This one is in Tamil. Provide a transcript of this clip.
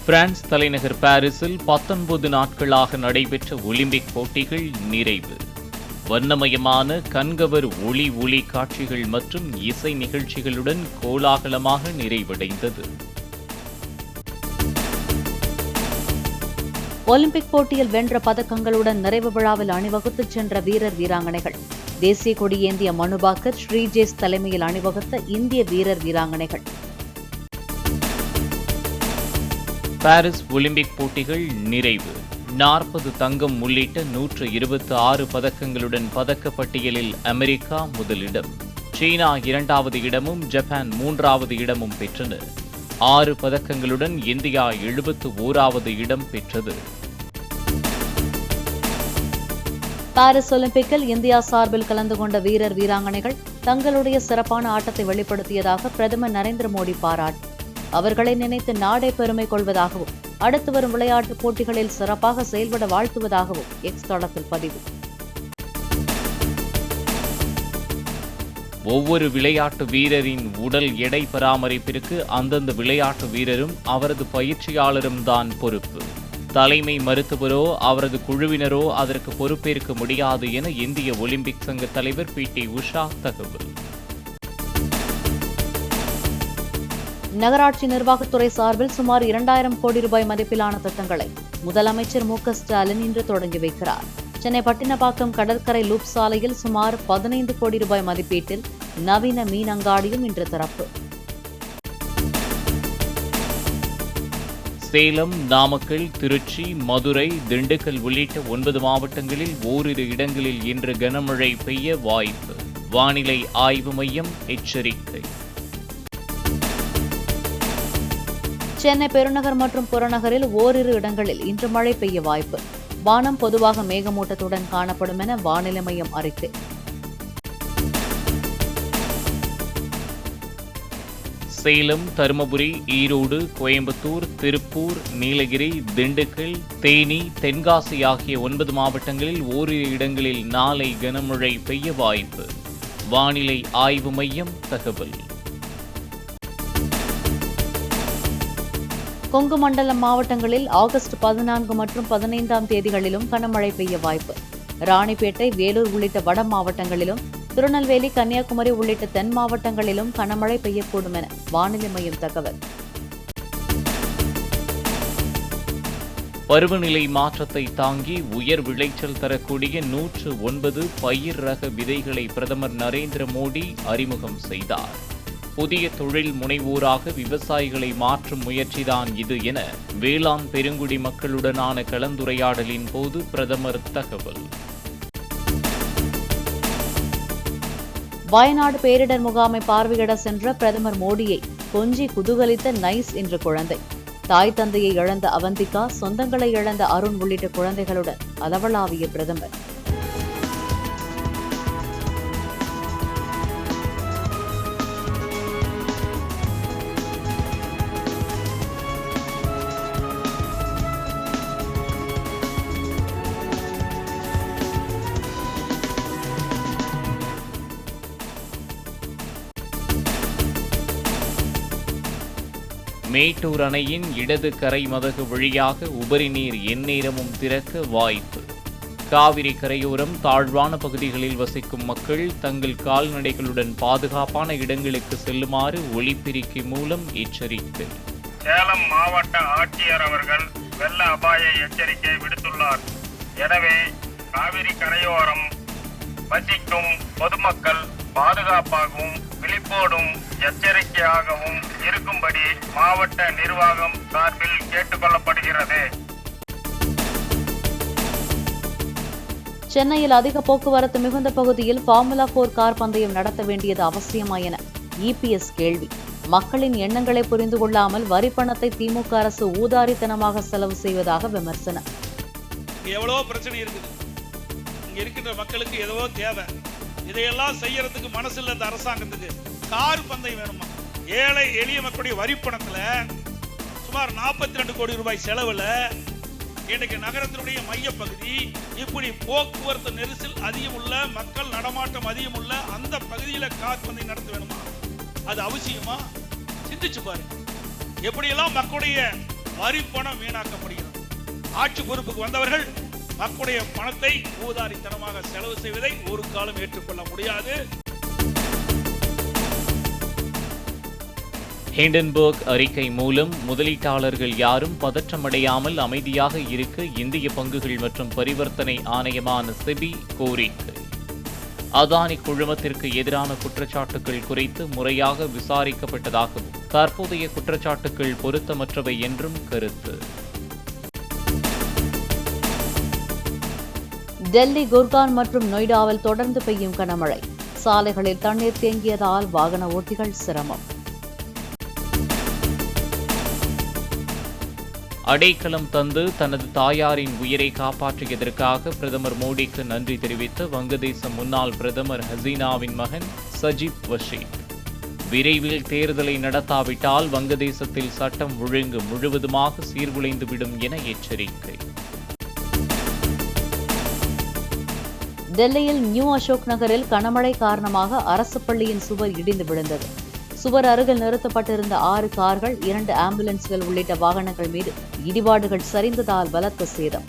பிரான்ஸ் தலைநகர் பாரிஸில் 19 நாட்களாக நடைபெற்ற ஒலிம்பிக் போட்டிகள் நிறைவு. வண்ணமயமான கண்கவர் ஒளி காட்சிகள் மற்றும் இசை நிகழ்ச்சிகளுடன் கோலாகலமாக நிறைவடைந்தது. ஒலிம்பிக் போட்டியில் வென்ற பதக்கங்களுடன் நிறைவு விழாவில் அணிவகுத்துச் சென்ற வீரர் வீராங்கனைகள். தேசிய கொடியேந்திய மனுபாக்கர், ஸ்ரீஜேஷ் தலைமையில் அணிவகுத்த இந்திய வீரர் வீராங்கனைகள். பாரிஸ் ஒலிம்பிக் போட்டிகள் நிறைவு. 40 தங்கம் உள்ளிட்ட 126 பதக்கங்களுடன் பதக்கப்பட்டியலில் அமெரிக்கா முதலிடம், சீனா 2வது இடமும் ஜப்பான் 3வது இடமும் பெற்றன. 6 பதக்கங்களுடன் இந்தியா 71வது இடம் பெற்றது. பாரிஸ் ஒலிம்பிக்கில் இந்தியா சார்பில் கலந்து கொண்ட வீரர் வீராங்கனைகள் தங்களுடைய சிறப்பான ஆட்டத்தை வெளிப்படுத்தியதாக பிரதமர் நரேந்திர மோடி பாராட்டு. அவர்களை நினைத்து நாடே பெருமை கொள்வதாகவும் அடுத்து வரும் விளையாட்டுப் போட்டிகளில் சிறப்பாக செயல்பட வாழ்த்துவதாகவும் எக்ஸ் தளத்தில் பதிவு. ஒவ்வொரு விளையாட்டு வீரரின் உடல் எடை பராமரிப்பிற்கு அந்தந்த விளையாட்டு வீரரும் அவரது பயிற்சியாளரும் தான் பொறுப்பு. தலைமை மருத்துவரோ அவரது குழுவினரோ அதற்கு பொறுப்பேற்க முடியாது என இந்திய ஒலிம்பிக் சங்க தலைவர் PT உஷா தகவல். நகராட்சி நிர்வாகத்துறை சார்பில் சுமார் 2000 கோடி ரூபாய் மதிப்பிலான திட்டங்களை முதலமைச்சர் மு.க. ஸ்டாலின் இன்று தொடங்கி வைக்கிறார். சென்னை பட்டினப்பாக்கம் கடற்கரை லூப் சாலையில் சுமார் 15 கோடி ரூபாய் மதிப்பீட்டில் நவீன மீன் அங்காடியும் இன்று திறப்பு. சேலம், நாமக்கல், திருச்சி, மதுரை, திண்டுக்கல் உள்ளிட்ட 9 மாவட்டங்களில் ஓரிரு இடங்களில் இன்று கனமழை பெய்ய வாய்ப்பு. வானிலை ஆய்வு மையம் எச்சரிக்கை. சென்னை பெருநகர் மற்றும் புறநகரில் ஓரிரு இடங்களில் இன்று மழை பெய்ய வாய்ப்பு. வானம் பொதுவாக மேகமூட்டத்துடன் காணப்படும் என வானிலை மையம் அறிக்கை. சேலம், தருமபுரி, ஈரோடு, கோயம்புத்தூர், திருப்பூர், நீலகிரி, திண்டுக்கல், தேனி, தென்காசி ஆகிய 9 மாவட்டங்களில் ஓரிரு இடங்களில் நாளை கனமழை பெய்ய வாய்ப்பு. வானிலை ஆய்வு மையம் தகவல். கொங்கு மண்டல மாவட்டங்களில் ஆகஸ்ட் 14 மற்றும் 15ஆம் தேதிகளிலும் கனமழை பெய்ய வாய்ப்பு. ராணிப்பேட்டை, வேலூர் உள்ளிட்ட வட மாவட்டங்களிலும், திருநெல்வேலி, கன்னியாகுமரி உள்ளிட்ட தென் மாவட்டங்களிலும் கனமழை பெய்யக்கூடும் என வானிலை மையம் தகவல். பருவநிலை மாற்றத்தை தாங்கி உயர் விளைச்சல் தரக்கூடிய 109 பயிர் ரக விதைகளை பிரதமர் நரேந்திர மோடி அறிமுகம் செய்தார். புதிய தொழில் முனைவோராக விவசாயிகளை மாற்றும் முயற்சிதான் இது என வேளாண் பெருங்குடி மக்களுடனான கலந்துரையாடலின் போது பிரதமர் தகவல். வயநாடு பேரிடர் முகாமை பார்வையிட சென்ற பிரதமர் மோடியை கொஞ்சி குதூகலித்த நைஸ் என்ற குழந்தை. தாய் தந்தையை இழந்த அவந்திகா, சொந்தங்களை இழந்த அருண் உள்ளிட்ட குழந்தைகளுடன் அளவளாவிய பிரதமர். மேட்டூர் அணையின் இடது கரை மதகு வழியாக உபரி நீர் எந்நேரமும் திறக்க வாய்ப்பு. காவிரி கரையோரம் தாழ்வான பகுதிகளில் வசிக்கும் மக்கள் தங்கள் கால்நடைகளுடன் பாதுகாப்பான இடங்களுக்கு செல்லுமாறு ஒலிபெருக்கி மூலம் எச்சரிக்கை. சேலம் மாவட்ட ஆட்சியர் அவர்கள் வெள்ள அபாய எச்சரிக்கை விடுத்துள்ளார். எனவே காவிரி கரையோரம் வசிக்கும் பொதுமக்கள் பாதுகாப்பாகவும் விழிப்போடும் எச்சரிக்கையாகவும் இருக்கும்படி மாவட்ட நிர்வாகம் சார்பில் கேட்டுக்கொள்ளப்படுகிறது. சென்னையில் அதிக போக்குவரத்து மிகுந்த பகுதியில் ஃபார்முலா 4 கார் பந்தயம் நடத்த வேண்டியது அவசியமா என EPS கேள்வி. மக்களின் எண்ணங்களை புரிந்து கொள்ளாமல் வரி பணத்தை திமுக அரசு ஊதாரித்தனமாக செலவு செய்வதாக விமர்சனம். எவ்வளவோ பிரச்சனை இருக்குது, இங்க இருக்கின்ற மக்களுக்கு எவ்வளவோ தேவை, இதையெல்லாம் செய்யறதுக்கு மனசு இல்ல இந்த அரசாங்கத்துக்கு. கார் பந்தயம் வேணுமா? ஏழை எளிய மக்களுடைய வரி பணத்துல சுமார் 42 கோடி ரூபாய் செலவுல இன்றைக்கு நகரத்தினுடைய மைய பகுதி இப்படி போக்குவரத்து நெரிசல் அதிகம் உள்ள, மக்கள் நடமாட்டம் அதிகம் உள்ள அந்த பகுதியில கார் பந்தயம் நடத்த வேணுமா? அது அவசியமா? சிந்திச்சு பாருங்க. எப்படியெல்லாம் மக்களுடைய வரி பணம் வீணாக்கப்படுகிறது. ஆட்சி பொறுப்புக்கு வந்தவர்கள் மக்களுடைய பணத்தை ஊதாரித்தனமாக செலவு செய்வதை ஒரு காலம் ஏற்றுக்கொள்ள முடியாது. ஹிண்டன்பர்க் அறிக்கை மூலம் முதலீட்டாளர்கள் யாரும் பதற்றமடையாமல் அமைதியாக இருக்க இந்திய பங்குகள் மற்றும் பரிவர்த்தனை ஆணையமான செபி கோரிக்கை. அதானி குழுமத்திற்கு எதிரான குற்றச்சாட்டுகள் குறித்து முறையாக விசாரிக்கப்பட்டதாகவும் தற்போதைய குற்றச்சாட்டுகள் பொருத்தமற்றவை என்றும் கருத்து. டெல்லி, குர்கான் மற்றும் நொய்டாவில் தொடர்ந்து பெய்யும் கனமழை. சாலைகளில் தண்ணீர் தேங்கியதால் வாகன ஓட்டிகள் சிரமம். அடைக்கலம் தந்து தனது தாயாரின் உயிரை காப்பாற்றியதற்காக பிரதமர் மோடிக்கு நன்றி தெரிவித்த வங்கதேச முன்னாள் பிரதமர் ஹசீனாவின் மகன் சஜித் வஷீத். விரைவில் தேர்தலை நடத்தாவிட்டால் வங்கதேசத்தில் சட்டம் ஒழுங்கு முழுவதுமாக சீர்குலைந்துவிடும் என எச்சரிக்கை. டெல்லியில் நியூ அசோக் நகரில் கனமழை காரணமாக அரசு பள்ளியின் சுவர் இடிந்து விழுந்தது. சுவர் அருகில் நிறுத்தப்பட்டிருந்த 6 கார்கள், 2 ஆம்புலன்ஸ்கள் உள்ளிட்ட வாகனங்கள் மீது இடிபாடுகள் சரிந்ததால் பலத்த சேதம்.